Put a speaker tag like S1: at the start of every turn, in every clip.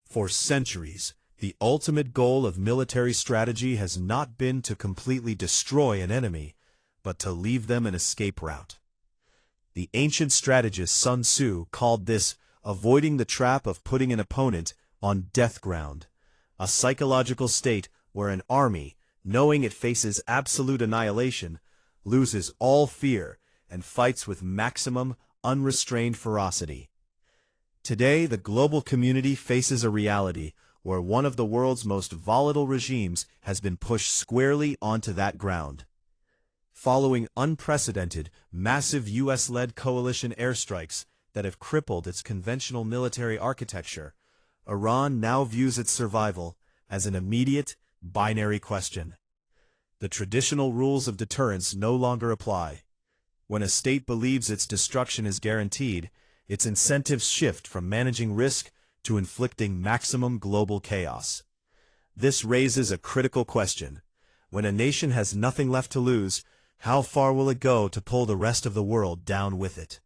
S1: For centuries, the ultimate goal of military strategy has not been to completely destroy an enemy, but to leave them an escape route. The ancient strategist Sun Tzu called this avoiding the trap of putting an opponent on death ground, a psychological state where an army, knowing it faces absolute annihilation, loses all fear and fights with maximum, unrestrained ferocity. Today, the global community faces a reality where one of the world's most volatile regimes has been pushed squarely onto that ground. Following unprecedented, massive U.S.-led coalition airstrikes that have crippled its conventional military architecture, Iran now views its survival as an immediate, binary question. The traditional rules of deterrence no longer apply. When a state believes its destruction is guaranteed, its incentives shift from managing risk to inflicting maximum global chaos. This raises a critical question. When a nation has nothing left to lose, how far will it go to pull the rest of the world down with it?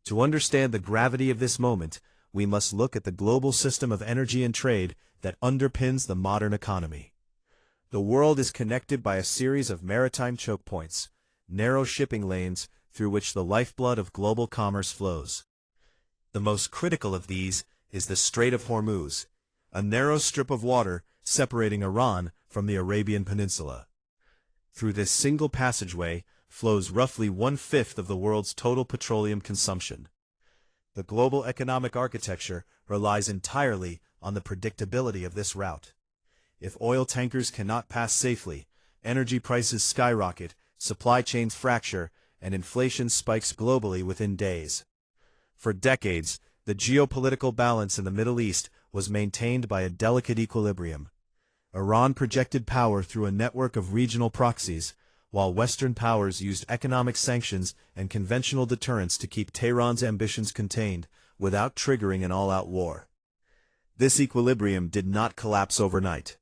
S1: To understand the gravity of this moment, we must look at the global system of energy and trade that underpins the modern economy. The world is connected by a series of maritime choke points, narrow shipping lanes through which the lifeblood of global commerce flows. The most critical of these is the Strait of Hormuz, a narrow strip of water separating Iran from the Arabian Peninsula. Through this single passageway flows roughly 1/5 of the world's total petroleum consumption. The global economic architecture relies entirely on the predictability of this route. If oil tankers cannot pass safely, energy prices skyrocket, supply chains fracture, and inflation spikes globally within days. For decades, the geopolitical balance in the Middle East was maintained by a delicate equilibrium. Iran projected power through a network of regional proxies, while Western powers used economic sanctions and conventional deterrence to keep Tehran's ambitions contained without triggering an all-out war. This equilibrium did not collapse overnight.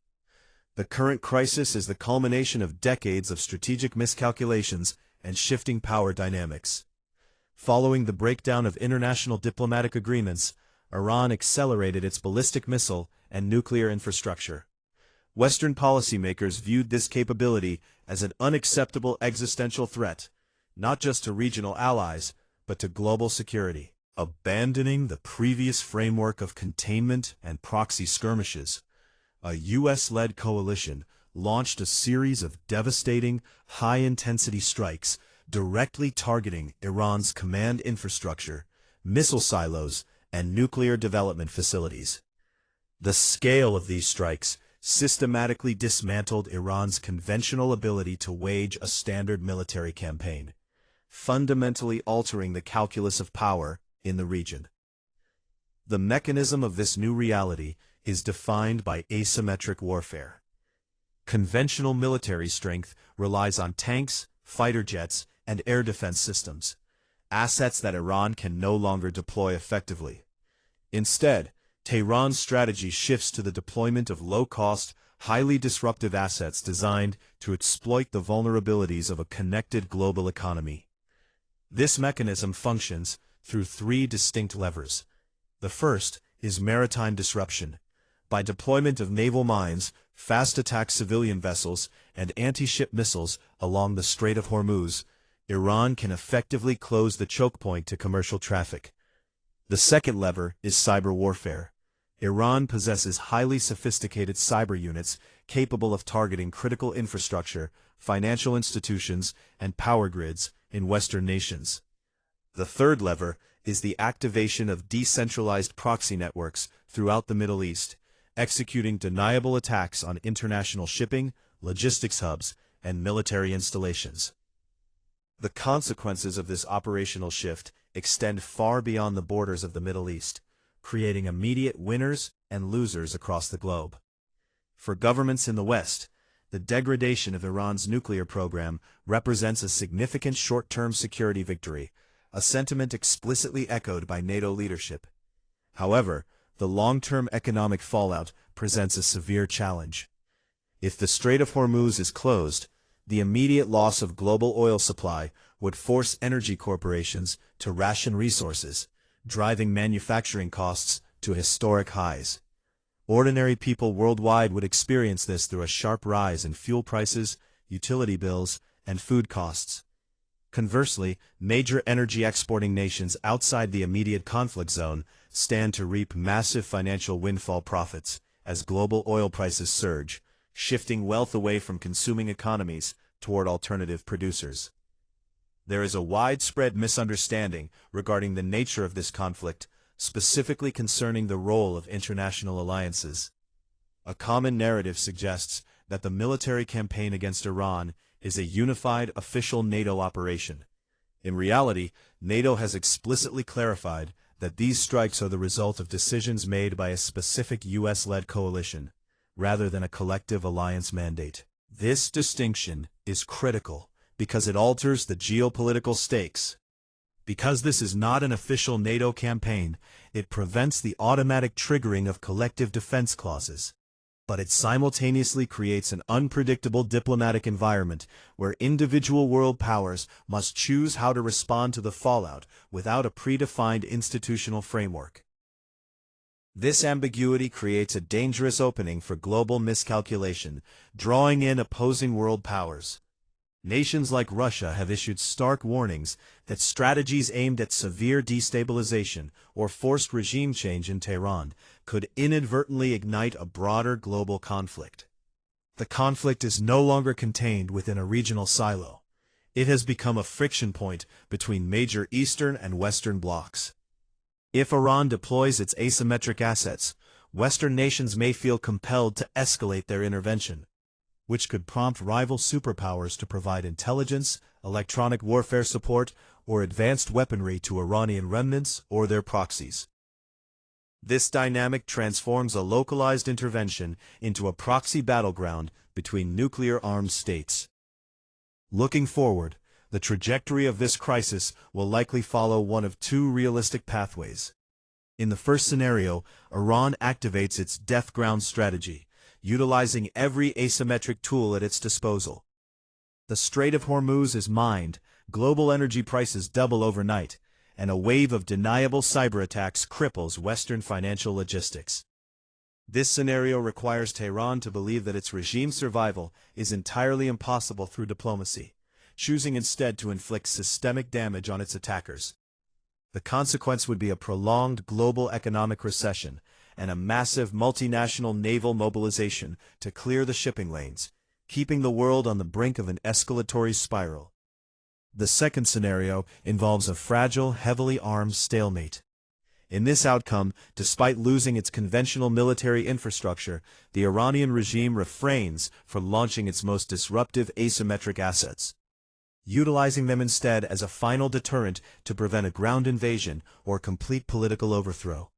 S1: The current crisis is the culmination of decades of strategic miscalculations and shifting power dynamics. Following the breakdown of international diplomatic agreements, Iran accelerated its ballistic missile and nuclear infrastructure. Western policymakers viewed this capability as an unacceptable existential threat, not just to regional allies, but to global security. Abandoning the previous framework of containment and proxy skirmishes, a U.S.-led coalition launched a series of devastating, high-intensity strikes directly targeting Iran's command infrastructure, missile silos, and nuclear development facilities. The scale of these strikes systematically dismantled Iran's conventional ability to wage a standard military campaign, fundamentally altering the calculus of power in the region. The mechanism of this new reality is defined by asymmetric warfare. Conventional military strength relies on tanks, fighter jets, and air defense systems, assets that Iran can no longer deploy effectively. Instead, Tehran's strategy shifts to the deployment of low-cost, highly disruptive assets designed to exploit the vulnerabilities of a connected global economy. This mechanism functions through three distinct levers. The first is maritime disruption. By deployment of naval mines, fast-attack civilian vessels, and anti-ship missiles along the Strait of Hormuz, Iran can effectively close the choke point to commercial traffic. The second lever is cyber warfare. Iran possesses highly sophisticated cyber units capable of targeting critical infrastructure, financial institutions, and power grids in Western nations. The third lever is the activation of decentralized proxy networks throughout the Middle East, executing deniable attacks on international shipping, logistics hubs, and military installations. The consequences of this operational shift extend far beyond the borders of the Middle East, creating immediate winners and losers across the globe. For governments in the West, the degradation of Iran's nuclear program represents a significant short-term security victory, a sentiment explicitly echoed by NATO leadership. However, the long-term economic fallout presents a severe challenge. If the Strait of Hormuz is closed, the immediate loss of global oil supply would force energy corporations to ration resources, driving manufacturing costs to historic highs. Ordinary people worldwide would experience this through a sharp rise in fuel prices, utility bills, and food costs. Conversely, major energy exporting nations outside the immediate conflict zone stand to reap massive financial windfall profits as global oil prices surge, shifting wealth away from consuming economies toward alternative producers. There is a widespread misunderstanding regarding the nature of this conflict, specifically concerning the role of international alliances. A common narrative suggests that the military campaign against Iran is a unified official NATO operation. In reality, NATO has explicitly clarified that these strikes are the result of decisions made by a specific U.S.-led coalition, rather than a collective alliance mandate. This distinction is critical because it alters the geopolitical stakes. Because this is not an official NATO campaign, it prevents the automatic triggering of collective defense clauses. But it simultaneously creates an unpredictable diplomatic environment where individual world powers must choose how to respond to the fallout without a predefined institutional framework. This ambiguity creates a dangerous opening for global miscalculation, drawing in opposing world powers. Nations like Russia have issued stark warnings that strategies aimed at severe destabilization or forced regime change in Tehran could inadvertently ignite a broader global conflict. The conflict is no longer contained within a regional silo. It has become a friction point between major Eastern and Western blocs. If Iran deploys its asymmetric assets, Western nations may feel compelled to escalate their intervention, which could prompt rival superpowers to provide intelligence, electronic warfare support, or advanced weaponry to Iranian remnants or their proxies. This dynamic transforms a localized intervention into a proxy battleground between nuclear-armed states. Looking forward, the trajectory of this crisis will likely follow one of two realistic pathways. In the first scenario, Iran activates its death ground strategy, utilizing every asymmetric tool at its disposal. The Strait of Hormuz is mined, global energy prices double overnight, and a wave of deniable cyber attacks cripples Western financial logistics. This scenario requires Tehran to believe that its regime's survival is entirely impossible through diplomacy, choosing instead to inflict systemic damage on its attackers. The consequence would be a prolonged global economic recession and a massive multinational naval mobilization to clear the shipping lanes, keeping the world on the brink of an escalatory spiral. The second scenario involves a fragile, heavily armed stalemate. In this outcome, despite losing its conventional military infrastructure, the Iranian regime refrains from launching its most disruptive asymmetric assets, utilizing them instead as a final deterrent to prevent a ground invasion or complete political overthrow.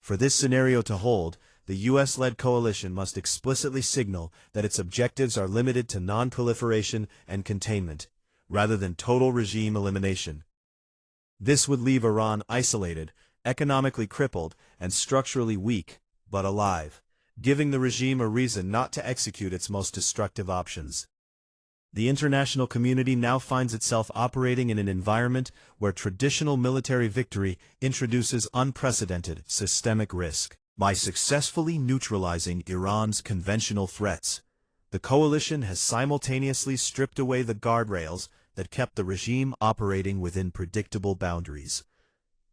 S1: For this scenario to hold, the U.S.-led coalition must explicitly signal that its objectives are limited to non-proliferation and containment, rather than total regime elimination. This would leave Iran isolated, economically crippled, and structurally weak, but alive, giving the regime a reason not to execute its most destructive options. The international community now finds itself operating in an environment where traditional military victory introduces unprecedented systemic risk. By successfully neutralizing Iran's conventional threats, the coalition has simultaneously stripped away the guardrails that kept the regime operating within predictable boundaries.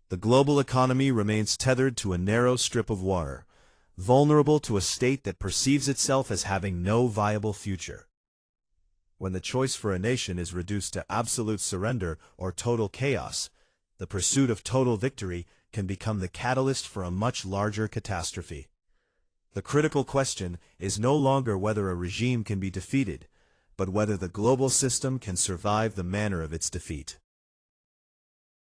S1: The global economy remains tethered to a narrow strip of water, vulnerable to a state that perceives itself as having no viable future. When the choice for a nation is reduced to absolute surrender or total chaos, the pursuit of total victory can become the catalyst for a much larger catastrophe. The critical question is no longer whether a regime can be defeated, but whether the global system can survive the manner of its defeat.